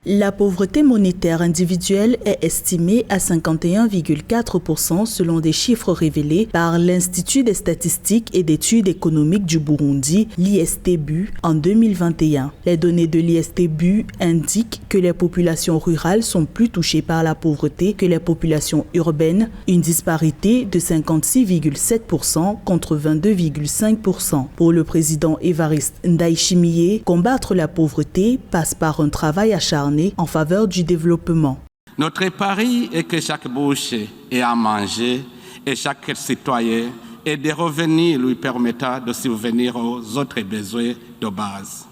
La pauvreté monétaire individuelle est estimée à 51,4% selon des chiffres révélés par l'Institut des statistiques et d'études économiques du Burundi, l'ISTBU, en 2021. Les données de l'ISTBU indiquent que les populations rurales sont plus touchées par la pauvreté que les populations urbaines, une disparité de 56,7% contre 22,5%. Pour le président Évariste Ndayishimiye, combattre la pauvreté passe par un travail acharné en faveur du développement. Notre pari est que chaque bouche ait à manger et chaque citoyen ait des revenus lui permettant de subvenir aux autres besoins de base.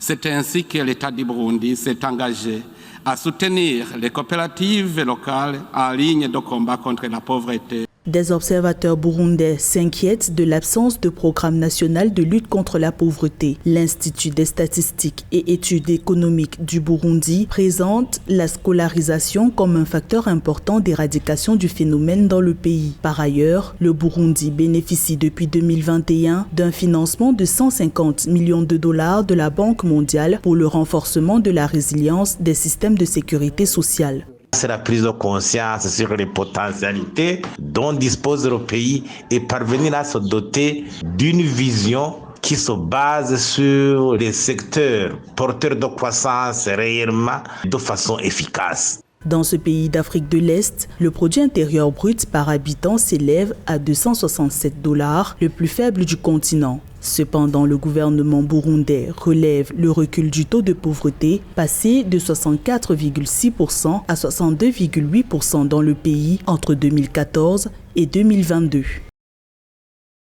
C'est ainsi que l'État du Burundi s'est engagé à soutenir les coopératives locales en ligne de combat contre la pauvreté. Des observateurs burundais s'inquiètent de l'absence de programme national de lutte contre la pauvreté. L'Institut des statistiques et études économiques du Burundi présente la scolarisation comme un facteur important d'éradication du phénomène dans le pays. Par ailleurs, le Burundi bénéficie depuis 2021 d'un financement de 150 millions de dollars de la Banque mondiale pour le renforcement de la résilience des systèmes de sécurité sociale. C'est la prise de conscience sur les potentialités dont dispose le pays et parvenir à se doter d'une vision qui se base sur les secteurs porteurs de croissance réellement de façon efficace. Dans ce pays d'Afrique de l'Est, le produit intérieur brut par habitant s'élève à 267 $, le plus faible du continent. Cependant, le gouvernement burundais relève le recul du taux de pauvreté, passé de 64,6% à 62,8% dans le pays entre 2014 et 2022.